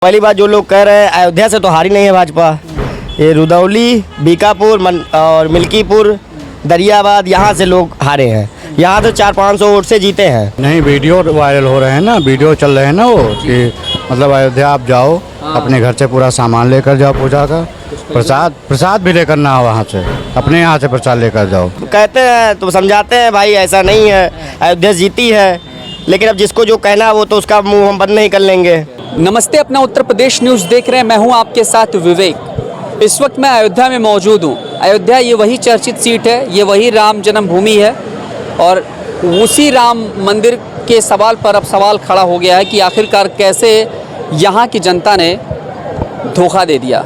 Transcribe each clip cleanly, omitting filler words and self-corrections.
पहली बात जो लोग कह रहे हैं अयोध्या से तो हारी नहीं है भाजपा। ये रुदौली, बीकापुर और मिल्कीपुर, दरियाबाद यहाँ से लोग हारे हैं। यहाँ तो 400-500 वोट से जीते हैं। नहीं, वीडियो वायरल हो रहे हैं ना, वीडियो चल रहे हैं ना वो कि मतलब अयोध्या आप जाओ, अपने घर से पूरा सामान लेकर जाओ, पूजा का प्रसाद भी लेकर ना वहाँ से, अपने यहाँ से प्रसाद लेकर जाओ। कहते हैं तो समझाते हैं भाई ऐसा नहीं है, अयोध्या जीती है, लेकिन अब जिसको जो कहना है वो तो उसका मुंह हम बंद नहीं कर लेंगे। नमस्ते, अपना उत्तर प्रदेश न्यूज़ देख रहे हैं। मैं हूं आपके साथ विवेक। इस वक्त मैं अयोध्या में मौजूद हूं। अयोध्या ये वही चर्चित सीट है, ये वही राम जन्मभूमि है और उसी राम मंदिर के सवाल पर अब सवाल खड़ा हो गया है कि आखिरकार कैसे यहाँ की जनता ने धोखा दे दिया।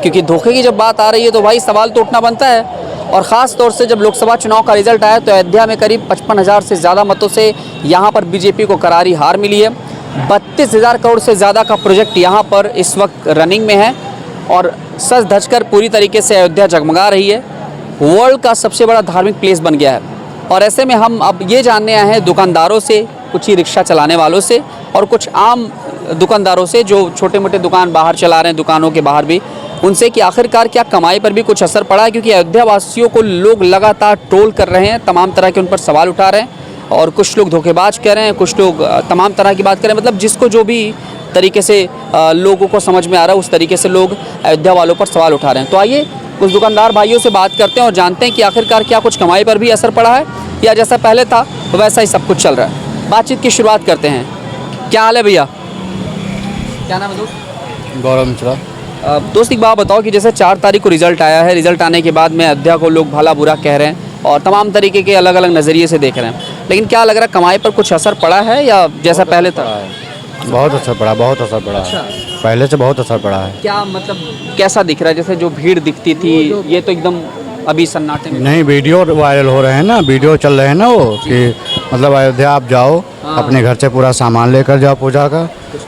क्योंकि धोखे की जब बात आ रही है तो भाई सवाल तो उठना बनता है। और ख़ास तौर से जब लोकसभा चुनाव का रिजल्ट आया तो अयोध्या में करीब 55,000 से ज़्यादा मतों से यहाँ पर बीजेपी को करारी हार मिली है। 32,000 करोड़ से ज़्यादा का प्रोजेक्ट यहाँ पर इस वक्त रनिंग में है और सज धज कर पूरी तरीके से अयोध्या जगमगा रही है। वर्ल्ड का सबसे बड़ा धार्मिक प्लेस बन गया है। और ऐसे में हम अब ये जानने आए हैं दुकानदारों से, कुछ ही रिक्शा चलाने वालों से और कुछ आम दुकानदारों से जो छोटे मोटे दुकान बाहर चला रहे हैं, दुकानों के बाहर भी, उनसे कि आखिरकार क्या कमाई पर भी कुछ असर पड़ा है। क्योंकि अयोध्या वासियों को लोग लगातार ट्रोल कर रहे हैं, तमाम तरह के उन पर सवाल उठा रहे हैं और कुछ लोग धोखेबाज कह रहे हैं, कुछ लोग तमाम तरह की बात कर रहे हैं। मतलब जिसको जो भी तरीके से लोगों को समझ में आ रहा है उस तरीके से लोग अयोध्या वालों पर सवाल उठा रहे हैं। तो आइए कुछ दुकानदार भाइयों से बात करते हैं और जानते हैं कि आखिरकार क्या कुछ कमाई पर भी असर पड़ा है या जैसा पहले था वैसा ही सब कुछ चल रहा है। बातचीत की शुरुआत करते हैं। क्या हाल है भैया? क्या नाम है दोस्त? गौरव मिश्रा। दोस्त एक बात बताओ कि जैसे 4 तारीख को रिजल्ट आया है, रिजल्ट आने के बाद में अयोध्या को लोग भला बुरा कह रहे हैं और तमाम तरीके के अलग अलग नज़रिए से देख रहे हैं, लेकिन क्या लग रहा है कमाई पर कुछ असर पड़ा है या जैसा पहले था? बहुत असर पड़ा, बहुत असर पड़ा है। पहले से बहुत असर पड़ा है। क्या मतलब कैसा दिख रहा है? जैसे जो भीड़ दिखती थी ये तो एकदम अभी सन्नाटे में। नहीं, वीडियो वायरल हो रहे हैं ना, वीडियो चल रहे हैं ना वो कि मतलब अयोध्या आप जाओ, अपने घर से पूरा सामान लेकर जाओ, पूजा का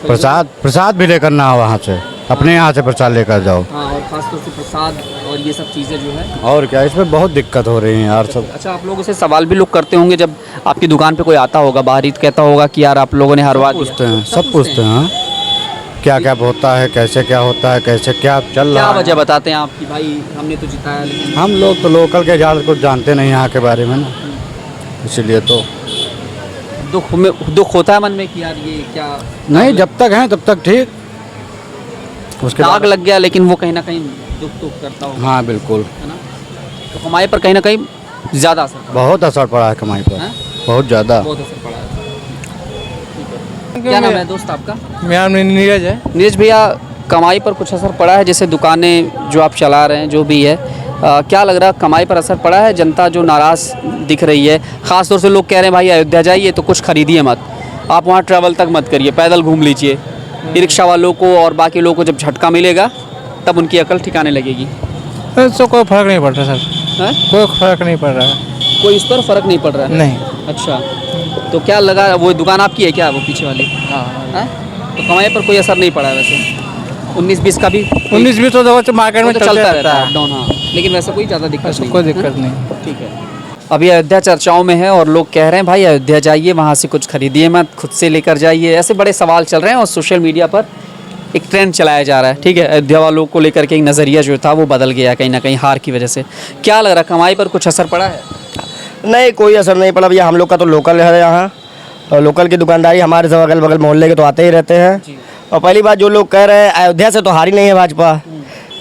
प्रसाद भी लेकर ना वहाँ से, अपने यहाँ से प्रसाद लेकर जाओ। हाँ, और खासतौर से प्रसाद और ये सब चीज़ें जो है। और क्या, इसमें बहुत दिक्कत हो रही है यार सब। अच्छा, आप लोगों से सवाल भी लोग करते होंगे जब आपकी दुकान पे कोई आता होगा बाहरी, तो कहता होगा कि यार आप लोगों ने हरवा दिया। पूछते हैं, सब पूछते हैं क्या क्या होता है, कैसे क्या होता है, कैसे क्या चल रहा है। क्या वजह बताते हैं आपकी? भाई हमने तो जिताया, लेकिन हम लोग तो लोकल के ज़्यादा कुछ जानते नहीं यहाँ के बारे में ना, इसीलिए तो दुख होता है मन में कि यार ये क्या। नहीं, जब तक हैं तब तक ठीक, उसके दाग बाद लग गया लेकिन वो कहीं ना कहीं दुख तो करता होगा, हाँ बिल्कुल। है ना? तो कमाई पर कहीं ना कहीं ज़्यादा असर पड़ा बहुत असर पड़ा है कमाई पर, है? बहुत ज़्यादा। बहुत असर पड़ा है। क्या नाम है दोस्त आपका? मेरा नाम नीरज है। नीरज भैया, कमाई पर कुछ असर पड़ा है? जैसे दुकानें जो आप चला रहे हैं, जो भी है, क्या लग रहा है कमाई पर असर पड़ा है? जनता जो नाराज़ दिख रही है, ख़ास तौर से लोग कह रहे हैं भाई अयोध्या जाइए तो कुछ खरीदिए मत, आप वहाँ ट्रैवल तक मत करिए, पैदल घूम लीजिए। रिक्शा वालों को और बाकी लोगों को जब झटका मिलेगा तब उनकी अकल ठिकाने लगेगी। तो कोई फर्क नहीं पड़ रहा सर, है? कोई फर्क नहीं पड़ रहा है। कोई इस पर फ़र्क नहीं पड़ रहा है? नहीं। अच्छा, तो क्या लगा, वो दुकान आपकी है क्या, वो पीछे वाली? हाँ, है? तो कमाई पर कोई असर नहीं पड़ा है वैसे? 19-20 का भी 19-20 तो मार्केट में तो चलता रहता है डाउन। हाँ, लेकिन वैसे कोई ज़्यादा दिक्कत नहीं, कोई दिक्कत नहीं। ठीक है। अभी अयोध्या चर्चाओं में है और लोग कह रहे हैं भाई अयोध्या जाइए, वहाँ से कुछ खरीदिए मत, खुद से लेकर जाइए। ऐसे बड़े सवाल चल रहे हैं और सोशल मीडिया पर एक ट्रेंड चलाया जा रहा है। ठीक है, अयोध्या वालों को लेकर के एक नज़रिया जो था वो बदल गया कहीं ना कहीं हार की वजह से। क्या लग रहा है कमाई पर कुछ असर पड़ा है? नहीं, कोई असर नहीं पड़ा भैया। हम लोग का तो लोकल है यहाँ, और लोकल की दुकानदारी हमारे सब अगल बगल मोहल्ले के तो आते ही रहते हैं। और पहली बात जो लोग कह रहे हैं अयोध्या से तो हारी नहीं है भाजपा।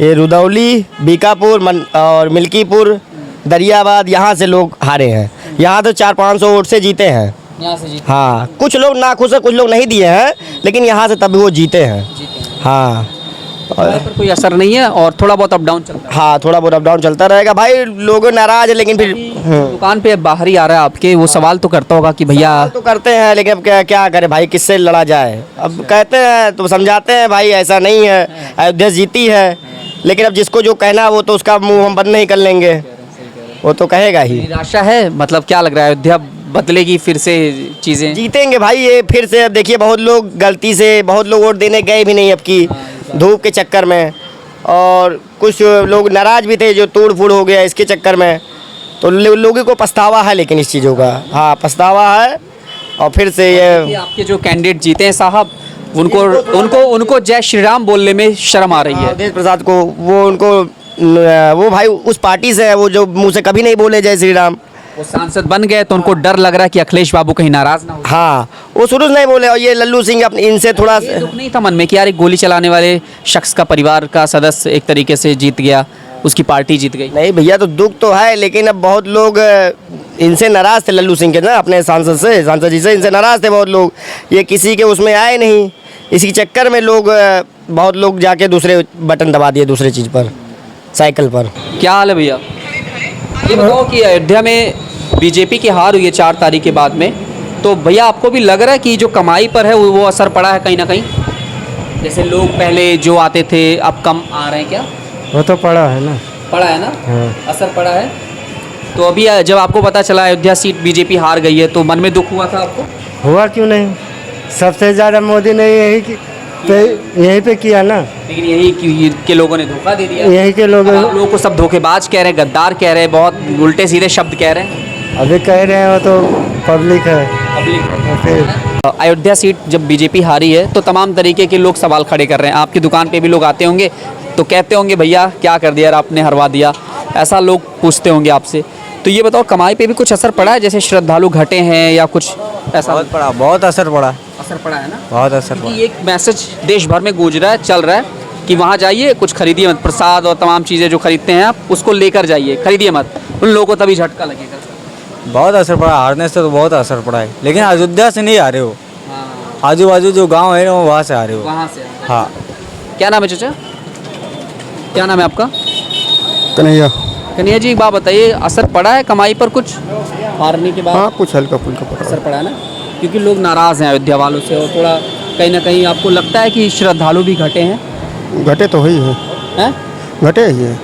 ये रुदौली, बीकापुर और मिल्कीपुर, दरियाबाद यहाँ से लोग हारे हैं। यहाँ तो 400-500 वोट से जीते हैं। यहाँ से जीते? हाँ, कुछ लोग नाखुश है, कुछ लोग नहीं दिए हैं, लेकिन यहाँ से तभी वो जीते हैं। हाँ, कमाई पर कोई असर नहीं है और थोड़ा बहुत अप डाउन चलता है। हाँ, थोड़ा बहुत अप डाउन चलता रहेगा भाई। लोग नाराज है लेकिन फिर दुकान पे बाहर ही आ रहा है आपके, वो सवाल तो करता होगा कि भैया। तो करते हैं, लेकिन अब क्या क्या करें भाई, किससे लड़ा जाए। अब कहते हैं तो समझाते हैं भाई ऐसा नहीं है, अयोध्या जीती है, लेकिन अब जिसको जो कहना है वो तो उसका मुंह हम बंद नहीं कर लेंगे, वो तो कहेगा ही। निराशा है, मतलब क्या लग रहा है अयोध्या बदलेगी फिर से, चीज़ें जीतेंगे भाई ये फिर से। अब देखिए बहुत लोग गलती से, बहुत लोग वोट देने गए भी नहीं अब की धूप के चक्कर में, और कुछ लोग नाराज भी थे जो तोड़ फोड़ हो गया इसके चक्कर में। तो लोगों को पछतावा है लेकिन इस चीज़ों का, हाँ पछतावा है। और फिर से ये आपके जो कैंडिडेट जीते हैं साहब, उनको उनको उनको जय श्री राम बोलने में शर्म आ रही है। अवधेश प्रसाद को वो उनको वो भाई उस पार्टी से है, वो जो मुंह से कभी नहीं बोले जय श्री राम। वो सांसद बन गए तो उनको डर लग रहा है कि अखिलेश बाबू कहीं नाराज ना हो। हाँ, वो शुरू से नहीं बोले। और ये लल्लू सिंह अपने इनसे थोड़ा ये दुख नहीं था मन में कि यार एक गोली चलाने वाले शख्स का परिवार का सदस्य एक तरीके से जीत गया, उसकी पार्टी जीत गई। नहीं भैया, तो दुख तो है, लेकिन अब बहुत लोग इनसे नाराज थे, लल्लू सिंह के ना, अपने सांसद जी से इनसे नाराज थे बहुत लोग। ये किसी के उसमें आए नहीं, इसी चक्कर में लोग बहुत लोग जाके दूसरे बटन दबा दिए, दूसरे चीज़ पर, साइकिल पर। क्या हाल है भैया? ये बताओ कि अयोध्या में बीजेपी की हार हुई है 4 तारीख के बाद में, तो भैया आपको भी लग रहा है कि जो कमाई पर है वो असर पड़ा है कहीं ना कहीं? जैसे लोग पहले जो आते थे अब कम आ रहे हैं, क्या वो तो पड़ा है ना। पड़ा है ना? हाँ। असर पड़ा है। तो अभी जब आपको पता चला अयोध्या सीट बीजेपी हार गई है तो मन में दुख हुआ था आपको? हुआ क्यों नहीं, सबसे ज़्यादा मोदी ने यही पे किया ना। लेकिन यही के लोगों ने धोखा दे दिया। यही के लोग अब आप लोगों को सब धोखेबाज कह रहे हैं, गद्दार कह रहे हैं, बहुत उल्टे सीधे शब्द कह रहे हैं। अभी कह रहे हैं, वो तो पब्लिक है। फिर अयोध्या सीट जब बीजेपी हारी है तो तमाम तरीके के लोग सवाल खड़े कर रहे हैं। आपकी दुकान पे भी लोग आते होंगे तो कहते होंगे भैया क्या कर दिया यार आपने, हरवा दिया, ऐसा लोग पूछते होंगे आपसे। तो ये बताओ कमाई पे भी कुछ असर पड़ा है, जैसे श्रद्धालु घटे हैं या कुछ ऐसा? बहुत पड़ा, बहुत असर पड़ा, असर पड़ा है ना? बहुत असर पड़ा। क्योंकि एक मैसेज देश भर में गूंज रहा है, चल रहा है कि वहाँ जाइए, कुछ खरीदिए मत, प्रसाद और तमाम चीज़ें जो खरीदते हैं आप उसको लेकर जाइए, खरीदिए मत, उन लोगों को तभी झटका लगेगा। बहुत असर पड़ा, हारने से तो बहुत असर पड़ा है, लेकिन अयोध्या से नहीं आ रहे हो, हाँ, आजू बाजू जो गांव है ना वहाँ से आ रहे हो। वहाँ से। हाँ। क्या नाम है चाचा? क्या नाम है आपका? कन्हैया। कन्हैया जी, एक बात बताइए, असर पड़ा है कमाई पर कुछ हारने के बाद? हाँ, कुछ हल्का फुल्का पड़ा। असर पड़ा है ना, क्योंकि लोग नाराज़ हैं अयोध्या वालों से और थोड़ा कहीं ना कहीं आपको लगता है कि श्रद्धालु भी घटे हैं? घटे तो ही है, हैं? घटे ही है।